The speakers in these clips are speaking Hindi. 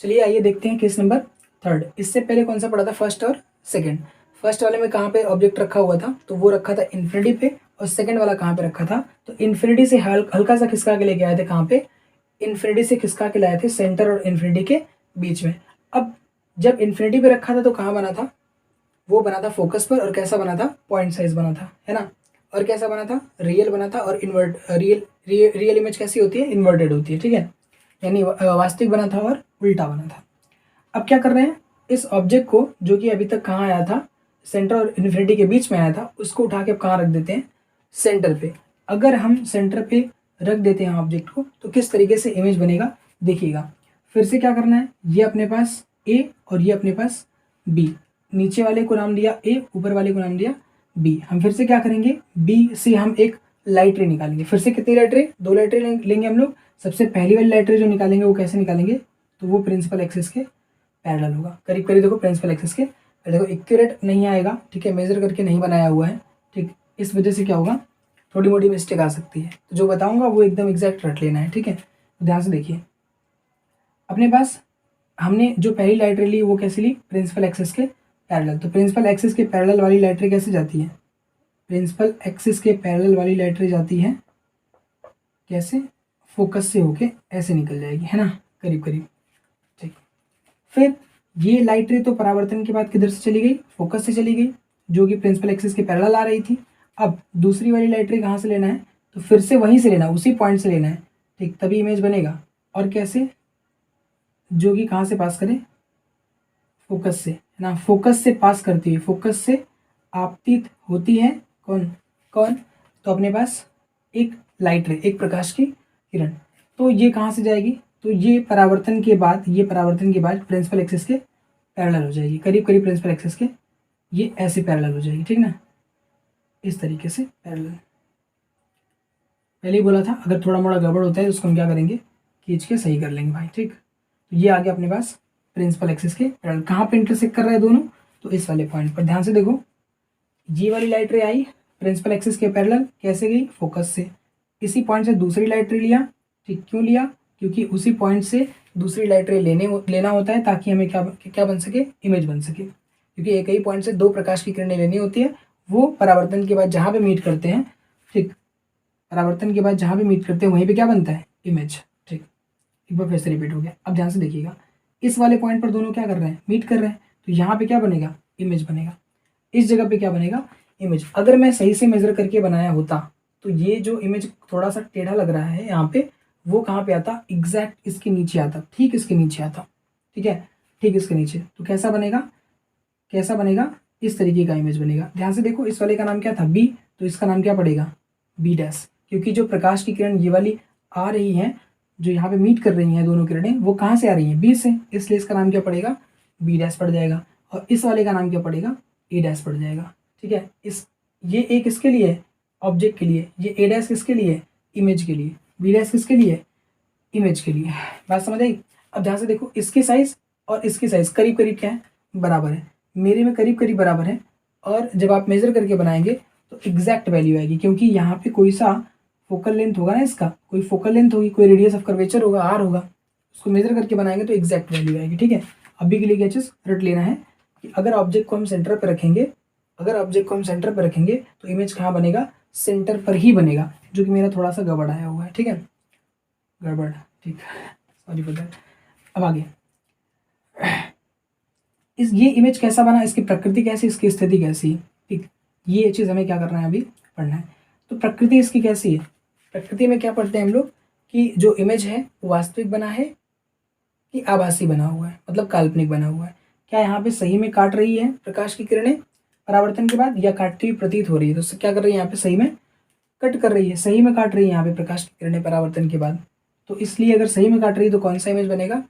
चलिए आइए देखते हैं केस नंबर 3। इससे पहले कौन सा पढ़ा था, फर्स्ट और सेकंड। फर्स्ट वाले में कहाँ पे ऑब्जेक्ट रखा हुआ था, तो वो रखा था इन्फिनिटी पे, और सेकंड वाला कहाँ पे रखा था, तो इन्फिनिटी से हल्का सा खिसका के लेके आए थे। कहाँ पे, इन्फिनिटी से खिसका के लाए थे सेंटर और इन्फिनिटी के बीच में। अब जब इन्फिनिटी पे रखा था तो कहाँ बना था, वो बना था फोकस पर, और कैसा बना था, पॉइंट साइज बना था, है ना। और कैसा बना था, रियल बना था, और इन्वर्ट रियल इमेज कैसी होती है, इन्वर्टेड होती है, ठीक है, यानी वास्तविक बना था और उल्टा बना था। अब क्या कर रहे हैं, इस ऑब्जेक्ट को जो कि अभी तक कहाँ आया था, सेंटर और इन्फिनिटी के बीच में आया था, उसको उठा के कहाँ रख देते हैं, सेंटर पे। अगर हम सेंटर पे रख देते हैं ऑब्जेक्ट को तो किस तरीके से इमेज बनेगा देखिएगा। फिर से क्या करना है, ये अपने पास ए और ये अपने पास बी, नीचे वाले को नाम दिया ए, ऊपर वाले को नाम दिया बी। हम फिर से क्या करेंगे, बी से हम एक लाइट रे निकालेंगे। फिर से कितनी लाइट रे, 2 लाइट रे लेंगे हम लोग। सबसे पहली वाली लाइट रे जो निकालेंगे वो कैसे निकालेंगे, तो वो प्रिंसिपल एक्सिस के पैरेलल होगा। करीब करीब देखो प्रिंसिपल एक्सिस के, देखो एक्यूरेट नहीं आएगा, ठीक है, मेजर करके नहीं बनाया हुआ है, ठीक, इस वजह से क्या होगा, थोड़ी मोटी मिस्टेक आ सकती है। तो जो बताऊंगा वो एकदम एग्जैक्ट रट लेना है, ठीक है। तो ध्यान से देखिए, अपने पास हमने जो पहली लाइट रे ली वो कैसे ली, प्रिंसिपल एक्सिस के पैरेलल। तो प्रिंसिपल एक्सिस के पैरेलल वाली लाइट रे कैसे जाती है, प्रिंसिपल एक्सिस के पैरेलल वाली लाइट रे जाती है कैसे, फोकस से होके ऐसे निकल जाएगी, है ना, करीब करीब, ठीक। फिर ये लाइट रे तो परावर्तन के बाद किधर से चली गई, फोकस से चली गई, जो कि प्रिंसिपल एक्सिस के पैरेलल आ रही थी। अब दूसरी वाली लाइट रे कहाँ से लेना है, तो फिर से वहीं से लेना है, उसी पॉइंट से लेना है, ठीक, तभी इमेज बनेगा। और कैसे, जो कि कहाँ से पास करें, फोकस से, है ना, फोकस से पास करती है, फोकस से आपतित होती है कौन कौन, तो अपने पास एक लाइट रे, एक प्रकाश की किरण। तो ये कहाँ से जाएगी, तो ये परावर्तन के बाद, ये परावर्तन के बाद प्रिंसिपल एक्सिस के पैरेलल हो जाएगी, करीब करीब प्रिंसिपल एक्सिस के, ये ऐसे पैरेलल हो जाएगी, ठीक ना, इस तरीके से पैरेलल। पहले ही बोला था अगर थोड़ा मोड़ा गड़बड़ होता है तो उसको हम क्या करेंगे, खींच के सही कर लेंगे भाई, ठीक। तो ये आ गया अपने पास प्रिंसिपल एक्सिस के पैरेलल। कहाँ पे इंटरसेक्ट कर रहा है दोनों, तो इस वाले पॉइंट पर। ध्यान से देखो, ये वाली लाइट रे आई प्रिंसिपल एक्सिस के पैरेलल, कैसे गई, फोकस से। इसी पॉइंट से दूसरी लाइट रे लिया, ठीक, क्यों लिया, क्योंकि उसी पॉइंट से दूसरी लाइट रे लेना होता है ताकि हमें क्या बन सके, इमेज बन सके। क्योंकि एक ही पॉइंट से 2 प्रकाश की किरणें लेनी होती है, वो परावर्तन के बाद जहाँ पे मीट करते हैं, ठीक, परावर्तन के बाद जहाँ भी मीट करते हैं वहीं पे क्या बनता है, इमेज, ठीक। एक बार फिर से रिपीट हो गया, अब ध्यान से देखिएगा, इस वाले पॉइंट पर दोनों क्या कर रहे हैं, मीट कर रहे हैं, तो यहाँ पे क्या बनेगा, इमेज बनेगा। इस जगह पे क्या बनेगा, इमेज। अगर मैं सही से मेजर करके बनाया होता तो ये जो इमेज थोड़ा सा टेढ़ा लग रहा है यहाँ पे, वो कहाँ पे आता, एग्जैक्ट इसके नीचे आता, ठीक इसके नीचे आता, ठीक है, ठीक इसके नीचे। तो कैसा बनेगा, कैसा बनेगा, इस तरीके का इमेज बनेगा। ध्यान से देखो, इस वाले का नाम क्या था, बी, तो इसका नाम क्या पड़ेगा, बी डैश, क्योंकि जो प्रकाश की किरण ये वाली आ रही है, जो यहाँ पे मीट कर रही हैं दोनों किरणें, वो कहाँ से आ रही हैं, बी से, इसलिए इसका नाम क्या पड़ेगा, बी डैश पड़ जाएगा। और इस वाले का नाम क्या पड़ेगा, ए डैश पड़ जाएगा, ठीक है। इस ये एक किसके लिए, ऑब्जेक्ट के लिए, ये ए डैश किसके लिए, इमेज के लिए, बी डैश किसके लिए, इमेज के लिए। बात समझ आई। अब ध्यान से देखो, इसकी साइज और इसकी साइज करीब करीब क्या है, बराबर है, मेरे में करीब करीब बराबर है। और जब आप मेजर करके बनाएंगे तो एग्जैक्ट वैल्यू आएगी, क्योंकि यहाँ पे कोई सा फोकल लेंथ होगा ना, इसका कोई फोकल लेंथ होगी, कोई रेडियस ऑफ कर्वेचर होगा, आर होगा, उसको मेजर करके बनाएंगे तो एग्जैक्ट वैल्यू आएगी, ठीक है। अभी के लिए क्या चीज़ रट लेना है कि अगर ऑब्जेक्ट को हम सेंटर पर रखेंगे, अगर ऑब्जेक्ट को हम सेंटर पर रखेंगे तो इमेज कहाँ बनेगा, सेंटर पर ही बनेगा, जो कि मेरा थोड़ा सा गड़बड़ आया हुआ है, ठीक है, गड़बड़, ठीक, सॉरी फॉर दैट। अब आगे, ये इमेज कैसा बना, इसकी प्रकृति कैसी, इसकी स्थिति कैसी, ठीक, ये चीज़ हमें क्या करना है, अभी पढ़ना है। तो प्रकृति इसकी कैसी है, प्रकृति में क्या पढ़ते हैं हम लोग कि जो इमेज है वो वास्तविक बना है कि आभासी बना हुआ है, मतलब काल्पनिक बना हुआ है। क्या यहाँ पे सही में काट रही है प्रकाश की किरणें परावर्तन के बाद, या काटती हुई प्रतीत हो रही है, तो क्या कर रही है यहाँ पे, सही में कट कर रही है, सही में काट रही है यहाँ पे प्रकाश की किरणें परावर्तन के बाद। तो इसलिए अगर सही में काट रही है तो कौन सा इमेज बनेगा,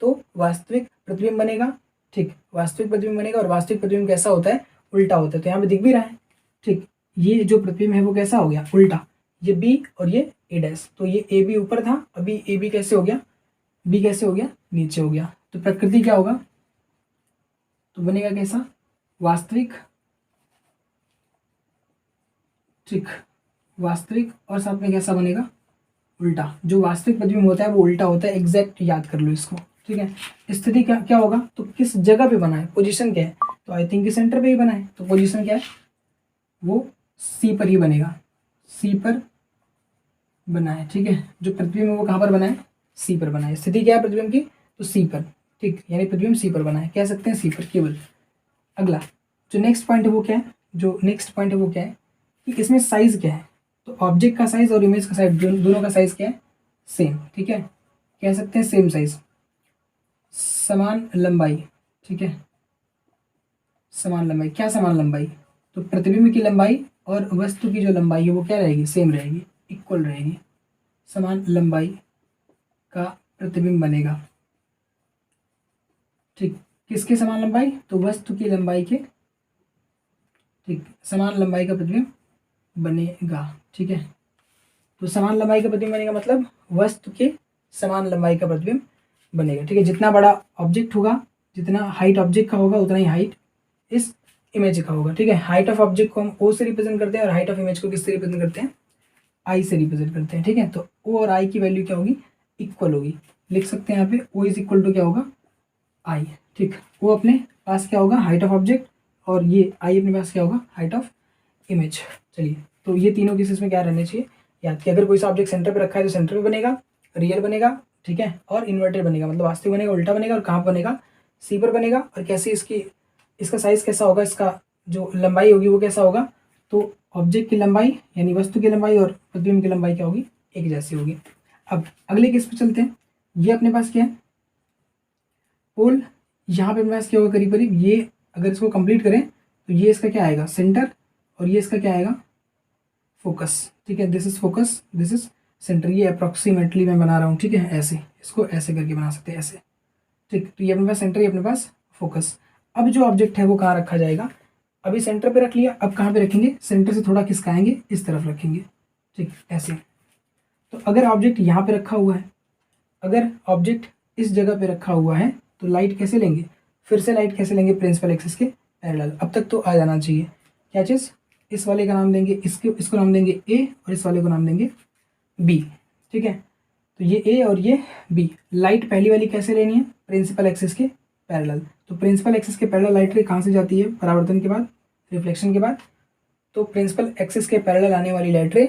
तो वास्तविक प्रतिबिंब बनेगा, ठीक, वास्तविक प्रतिबिंब बनेगा। और वास्तविक प्रतिबिंब कैसा होता है, उल्टा होता है, तो यहाँ पे दिख भी रहा है, ठीक, ये जो प्रतिबिंब है वो कैसा हो गया, उल्टा, ये बी और ये ए डैश, तो ये ए बी ऊपर था, अभी ए बी कैसे हो गया, बी कैसे हो गया, नीचे हो गया। तो प्रकृति क्या होगा, तो बनेगा कैसा, वास्तविक, ठीक, वास्तविक, और साथ में कैसा बनेगा, उल्टा। जो वास्तविक प्रतिबिंब होता है वो उल्टा होता है, एग्जैक्ट याद कर लो इसको, ठीक है। स्थिति क्या क्या होगा, तो किस जगह पे बना है, पोजीशन क्या है, तो आई थिंक सेंटर पे ही बना है, तो पोजीशन क्या है, वो सी पर ही बनेगा, सी पर बना है। ठीक है, जो प्रतिबिंब है वो कहाँ पर बना है, सी पर बना है। स्थिति क्या है प्रतिबिंब की, तो सी पर। ठीक, यानी प्रतिबिंब सी पर बना है, कह सकते हैं सी पर केवल। अगला जो नेक्स्ट पॉइंट है वो क्या है, जो नेक्स्ट पॉइंट है वो क्या है कि इसमें साइज क्या है, तो ऑब्जेक्ट का साइज और इमेज का साइज दोनों का साइज क्या है, सेम। ठीक है, कह सकते हैं सेम साइज, समान लंबाई। ठीक है, समान लंबाई, क्या समान लंबाई, तो प्रतिबिंब की लंबाई और वस्तु की जो लंबाई है वो क्या रहेगी, सेम रहेगी, इक्वल रहेगी। समान लंबाई का प्रतिबिंब बनेगा। ठीक, किसके समान लंबाई, तो वस्तु की लंबाई के, ठीक, समान लंबाई का प्रतिबिंब बनेगा। ठीक है, तो समान लंबाई का प्रतिबिंब बनेगा मतलब वस्तु के समान लंबाई का प्रतिबिंब बनेगा। ठीक है, जितना बड़ा ऑब्जेक्ट होगा, जितना हाइट ऑब्जेक्ट का होगा उतना ही हाइट इस इमेज का होगा। ठीक है, हाइट ऑफ ऑब्जेक्ट को हम ओ से रिप्रेजेंट करते हैं और हाइट ऑफ इमेज को किससे रिप्रेजेंट करते हैं, आई से रिप्रेजेंट करते हैं। ठीक है, तो ओ और आई की वैल्यू क्या होगी, इक्वल होगी। लिख सकते हैं यहाँ पे ओ इज इक्वल टू क्या होगा, आई। ठीक, वो अपने पास क्या होगा, हाइट ऑफ ऑब्जेक्ट, और ये आई अपने पास क्या होगा, हाइट ऑफ इमेज। चलिए, तो ये तीनों केसेस में क्या रहने चाहिए, याद कि अगर कोई सा ऑब्जेक्ट सेंटर पे रखा है तो सेंटर पे बनेगा, रियल बनेगा, ठीक है, और इन्वर्टेड बनेगा, मतलब वास्तविक बनेगा, उल्टा बनेगा, और कहाँ बनेगा, सी पर बनेगा। और कैसे इसकी, इसका साइज कैसा होगा, इसका जो लंबाई होगी वो कैसा होगा, तो ऑब्जेक्ट की लंबाई यानी वस्तु की लंबाई और प्रतिबिंब की लंबाई क्या होगी, एक जैसी होगी। अब अगले केस पे चलते हैं। ये अपने पास क्या है, पोल, यहाँ पे अपने पास क्या होगा, करीब करीब ये अगर इसको कंप्लीट करें तो ये इसका क्या आएगा, सेंटर, और ये इसका क्या आएगा, फोकस। ठीक है, this is focus, this is centre. ये अप्रोक्सीमेटली मैं बना रहा हूँ। ठीक है, ऐसे इसको ऐसे करके बना सकते हैं, ऐसे। ठीक, तो ये अपने पास सेंटर, ये अपने पास फोकस। अब जो ऑब्जेक्ट है वो कहाँ रखा जाएगा, अभी सेंटर पे रख लिया, अब कहाँ पे रखेंगे, सेंटर से थोड़ा खिसकाएंगे, इस तरफ रखेंगे। ठीक, ऐसे। तो अगर ऑब्जेक्ट यहाँ पे रखा हुआ है, अगर ऑब्जेक्ट इस जगह पे रखा हुआ है तो लाइट कैसे लेंगे, फिर से लाइट कैसे लेंगे, प्रिंसिपल एक्सिस के पैरेलल। अब तक तो आ जाना चाहिए। क्या चीज़, इस वाले का नाम देंगे, इसको नाम देंगे ए, और इस वाले को नाम देंगे बी। ठीक है, तो ये ए और ये बी। लाइट पहली वाली कैसे लेनी है, प्रिंसिपल एक्सिस के पैरेलल। तो प्रिंसिपल एक्सिस के पैरेलल लाइट रे कहाँ से जाती है, परावर्तन के बाद, रिफ्लेक्शन के बाद। तो प्रिंसिपल एक्सिस के पैरेलल आने वाली लाइट रे,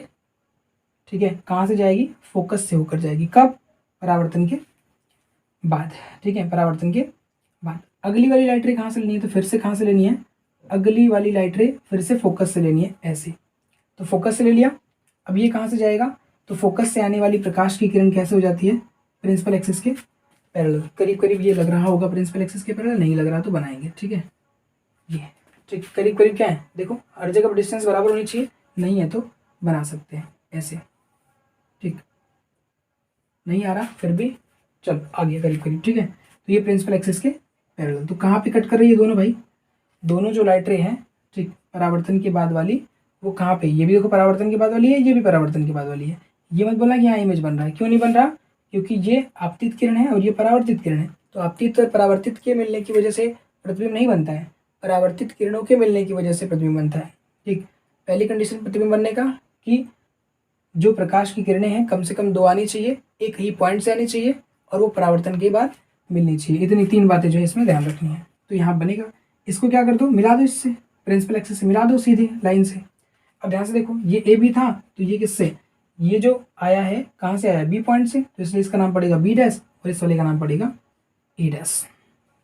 ठीक है, कहाँ से जाएगी, फोकस से होकर जाएगी। कब, परावर्तन के बाद। ठीक है, परावर्तन के बाद। अगली वाली लाइट रे कहाँ से लेनी है, तो फिर से कहाँ से लेनी है, अगली वाली लाइट रे फिर से फोकस से लेनी है, ऐसे। तो फोकस से ले लिया, अब ये कहाँ से जाएगा, तो फोकस से आने वाली प्रकाश की किरण कैसे हो जाती है, प्रिंसिपल एक्सिस के पैरेलल। करीब करीब ये लग रहा होगा प्रिंसिपल एक्सिस के पैरेलल, नहीं लग रहा तो बनाएंगे। ठीक है, ये ठीक करीब करीब क्या है, देखो हर जगह पर डिस्टेंस बराबर होनी चाहिए, नहीं है तो बना सकते हैं ऐसे। ठीक, नहीं आ रहा फिर भी चलो आगे करीब करीब। ठीक है, तो ये प्रिंसिपल एक्सिस के पैरेलल। तो कहाँ पे कट कर रही है दोनों भाई, दोनों जो लाइट रे हैं, ठीक, परावर्तन के बाद वाली, वो कहाँ पे, ये भी देखो परावर्तन के बाद वाली है, ये भी परावर्तन के बाद वाली है। ये मत बोलना कि यहाँ इमेज बन रहा है, क्यों नहीं बन रहा, क्योंकि ये आपतित किरण है और ये परावर्तित किरण है। तो आपतित और परावर्तित के मिलने की वजह से प्रतिबिंब नहीं बनता है, परावर्तित किरणों के मिलने की वजह से प्रतिबिंब बनता है। ठीक, पहली कंडीशन प्रतिबिंब बनने का कि जो प्रकाश की किरणें हैं कम से कम दो आनी चाहिए, एक ही पॉइंट से आनी चाहिए, और वो परावर्तन के बाद मिलनी चाहिए। इतनी तीन बातें जो है इसमें ध्यान रखनी है। तो यहाँ बनेगा, इसको क्या कर दो, मिला दो इससे, प्रिंसिपल एक्सिस से मिला दो सीधे लाइन से। अब ध्यान से देखो, ये ए बी था, तो ये किससे, ये जो आया है कहाँ से आया, बी पॉइंट से, तो इसलिए इसका नाम पड़ेगा बी डैश, और इस वाले का नाम पड़ेगा ए डैश।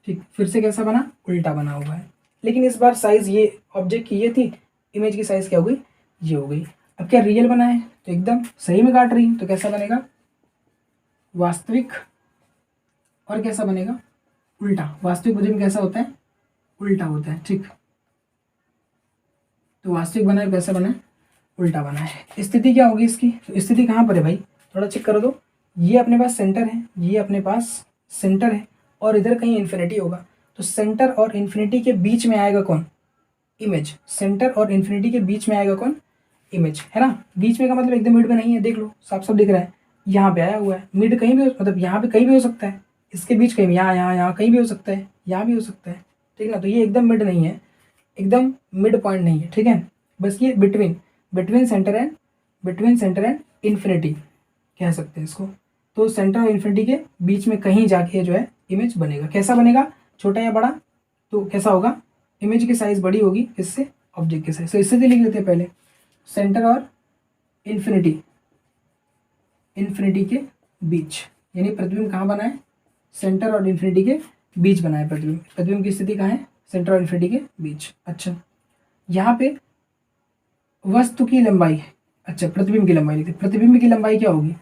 ठीक, फिर से कैसा बना, उल्टा बना हुआ है, लेकिन इस बार साइज ये ऑब्जेक्ट की ये थी, इमेज की साइज क्या हो गई, ये हो गई। अब क्या रियल बना है, तो एकदम सही में काट रही है, तो कैसा बनेगा, वास्तविक। और कैसा बनेगा, उल्टा। वास्तविक प्रतिबिंब कैसा होता है, उल्टा होता है। ठीक, तो वास्तविक बना है, कैसा बना है, उल्टा बना है। स्थिति क्या होगी इसकी, तो स्थिति कहाँ पर है भाई, थोड़ा चेक करो तो। ये अपने पास सेंटर है, ये अपने पास सेंटर है, और इधर कहीं इन्फिनिटी होगा। तो सेंटर और इन्फिनिटी के बीच में आएगा कौन, इमेज। सेंटर और इन्फिनिटी के बीच में आएगा कौन, इमेज, है ना। बीच में का मतलब एकदम मिड में नहीं है, देख लो साफ साफ दिख रहा है, यहाँ पे आया हुआ है। मिड कहीं भी मतलब यहाँ पे कहीं भी हो सकता है, इसके बीच कहीं, यहाँ यहाँ यहाँ कहीं भी हो सकता है, यहाँ भी हो सकता है। ठीक है ना, तो ये एकदम मिड नहीं है, एकदम मिड पॉइंट नहीं है। ठीक है, बस ये between, between centre and infinity कह सकते हैं इसको। तो सेंटर और इन्फिनिटी के बीच में कहीं जाके जो है इमेज बनेगा। कैसा बनेगा, छोटा या बड़ा, तो कैसा होगा, इमेज की साइज बड़ी होगी इससे ऑब्जेक्ट की साइज। तो इससे लिख लेते हैं पहले, सेंटर और इन्फिनिटी के बीच, यानी प्रतिबिंब कहाँ बना है, सेंटर और इन्फिनिटी के बीच बना है प्रतिबिंब। प्रतिबिंब की स्थिति कहाँ है, सेंटर और इन्फिनिटी के बीच। अच्छा, यहाँ पे वस्तु की लंबाई, अच्छा प्रतिबिंब की लंबाई लिखते। प्रतिबिंब की लंबाई क्या होगी,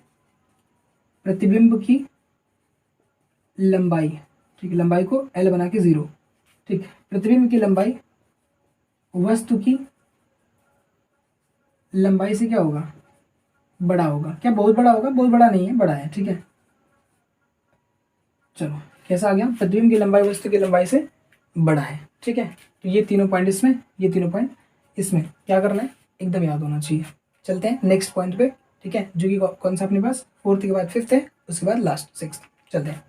प्रतिबिंब की लंबाई, ठीक है, लंबाई को L बना के 0, ठीक। प्रतिबिंब की लंबाई वस्तु की लंबाई से क्या होगा, बड़ा होगा। क्या बहुत बड़ा होगा, बहुत बड़ा नहीं है, बड़ा है, ठीक है। चलो कैसा आ गया, प्रतिबिंब की लंबाई वस्तु की लंबाई से बड़ा है, ठीक है। तो ये तीनों पॉइंट इसमें, ये तीनों पॉइंट इसमें, क्या करना है, एकदम याद होना चाहिए। चलते हैं नेक्स्ट पॉइंट पे, ठीक है, जो कि कौन सा अपने पास, फोर्थ के बाद फिफ्थ है, उसके बाद लास्ट सिक्स्थ। चलते हैं।